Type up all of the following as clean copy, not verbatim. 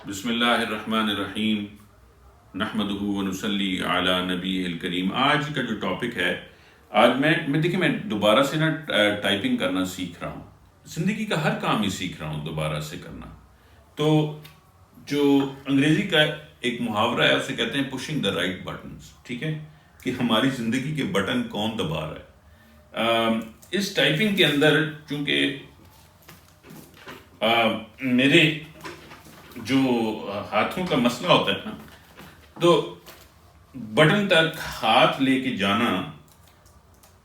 بسم اللہ الرحمن الرحیم نحمدہ ونصلی علی نبی الکریم۔ آج کا جو ٹاپک ہے، آج میں دوبارہ سے ٹائپنگ کرنا سیکھ رہا ہوں۔ زندگی کا ہر کام ہی سیکھ رہا ہوں دوبارہ سے کرنا۔ تو جو انگریزی کا ایک محاورہ ہے اسے کہتے ہیں پشنگ دا رائٹ بٹنس، ٹھیک ہے، کہ ہماری زندگی کے بٹن کون دبا رہا ہے۔ اس ٹائپنگ کے اندر چونکہ میرے جو ہاتھوں کا مسئلہ ہوتا ہے نا، تو بٹن تک ہاتھ لے کے جانا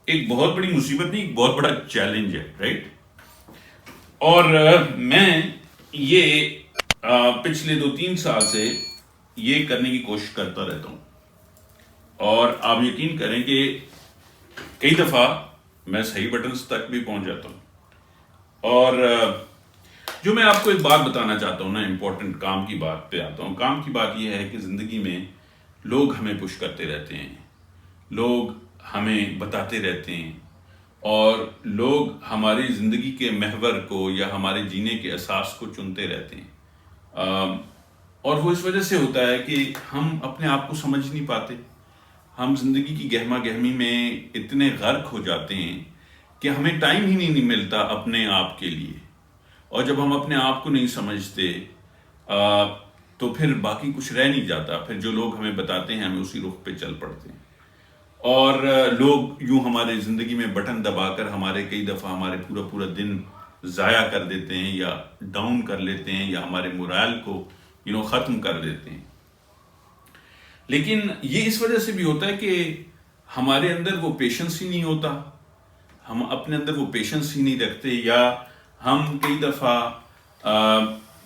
ایک بہت بڑی مصیبت نہیں، ایک بہت بڑا چیلنج ہے، رائٹ۔ اور میں یہ پچھلے 2-3 سال سے یہ کرنے کی کوشش کرتا رہتا ہوں، اور آپ یقین کریں کہ کئی دفعہ میں صحیح بٹنز تک بھی پہنچ جاتا ہوں۔ اور جو میں آپ کو ایک بات بتانا چاہتا ہوں نا، امپورٹنٹ کام کی بات پہ آتا ہوں۔ کام کی بات یہ ہے کہ زندگی میں لوگ ہمیں پش کرتے رہتے ہیں، لوگ ہمیں بتاتے رہتے ہیں، اور لوگ ہماری زندگی کے محور کو یا ہمارے جینے کے اساس کو چنتے رہتے ہیں۔ اور وہ اس وجہ سے ہوتا ہے کہ ہم اپنے آپ کو سمجھ نہیں پاتے۔ ہم زندگی کی گہما گہمی میں اتنے غرق ہو جاتے ہیں کہ ہمیں ٹائم ہی نہیں ملتا اپنے آپ کے لیے۔ اور جب ہم اپنے آپ کو نہیں سمجھتے تو پھر باقی کچھ رہ نہیں جاتا۔ پھر جو لوگ ہمیں بتاتے ہیں ہمیں اسی رخ پہ چل پڑتے ہیں، اور لوگ یوں ہمارے زندگی میں بٹن دبا کر ہمارے کئی دفعہ ہمارے پورا دن ضائع کر دیتے ہیں، یا ڈاؤن کر لیتے ہیں، یا ہمارے مورائل کو ختم کر دیتے ہیں۔ لیکن یہ اس وجہ سے بھی ہوتا ہے کہ ہمارے اندر وہ پیشنس ہی نہیں ہوتا، ہم اپنے اندر وہ پیشنس ہی نہیں رکھتے، یا ہم کئی دفعہ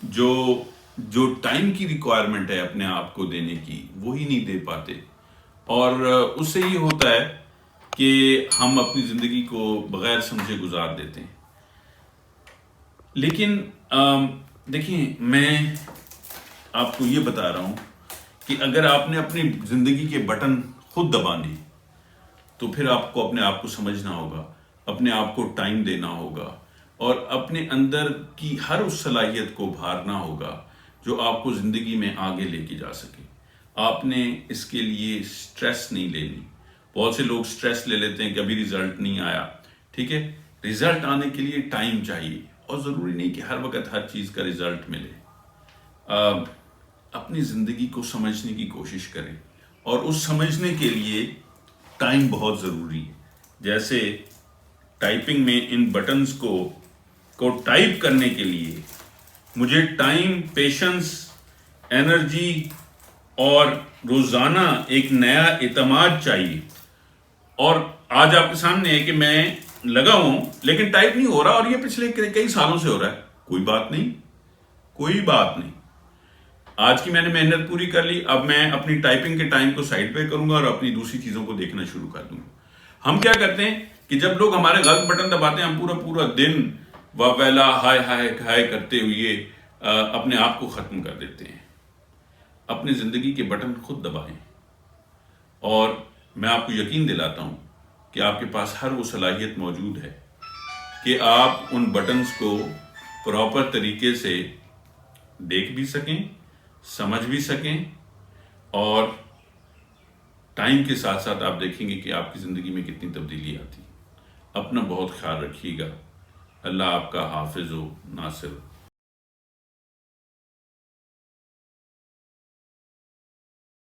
جو ٹائم کی ریکوائرمنٹ ہے اپنے آپ کو دینے کی، وہی نہیں دے پاتے، اور اس سے یہ ہوتا ہے کہ ہم اپنی زندگی کو بغیر سمجھے گزار دیتے ہیں۔ لیکن دیکھیں، میں آپ کو یہ بتا رہا ہوں کہ اگر آپ نے اپنی زندگی کے بٹن خود دبانے تو پھر آپ کو اپنے آپ کو سمجھنا ہوگا، اپنے آپ کو ٹائم دینا ہوگا، اور اپنے اندر کی ہر اس صلاحیت کو بھارنا ہوگا جو آپ کو زندگی میں آگے لے کے جا سکے۔ آپ نے اس کے لیے سٹریس نہیں لینی۔ بہت سے لوگ سٹریس لے لیتے ہیں کہ ابھی ریزلٹ نہیں آیا، ٹھیک ہے، ریزلٹ آنے کے لیے ٹائم چاہیے، اور ضروری نہیں کہ ہر وقت ہر چیز کا ریزلٹ ملے۔ اپنی زندگی کو سمجھنے کی کوشش کریں، اور اس سمجھنے کے لیے ٹائم بہت ضروری ہے۔ جیسے ٹائپنگ میں ان بٹنز کو ٹائپ کرنے کے لیے مجھے ٹائم، پیشنس، انرجی اور روزانہ ایک نیا اعتماد چاہیے۔ اور آج آپ کے سامنے ہے کہ میں لگا ہوں لیکن ٹائپ نہیں ہو رہا، اور یہ پچھلے کئی سالوں سے ہو رہا ہے۔ کوئی بات نہیں، کوئی بات نہیں، آج کی میں نے محنت پوری کر لی، اب میں اپنی ٹائپنگ کے ٹائم کو سائڈ پہ کروں گا اور اپنی دوسری چیزوں کو دیکھنا شروع کر دوں گا۔ ہم کیا کرتے ہیں کہ جب لوگ ہمارے غلط بٹن دباتے ہیں، ہم پورا دن ویلا ہائے ہائے ہائے کرتے ہوئے اپنے آپ کو ختم کر دیتے ہیں۔ اپنی زندگی کے بٹن خود دبائیں، اور میں آپ کو یقین دلاتا ہوں کہ آپ کے پاس ہر وہ صلاحیت موجود ہے کہ آپ ان بٹنز کو پراپر طریقے سے دیکھ بھی سکیں، سمجھ بھی سکیں، اور ٹائم کے ساتھ ساتھ آپ دیکھیں گے کہ آپ کی زندگی میں کتنی تبدیلی آتی۔ اپنا بہت خیال رکھیے گا۔ اللہ آپ کا حافظ و ناصر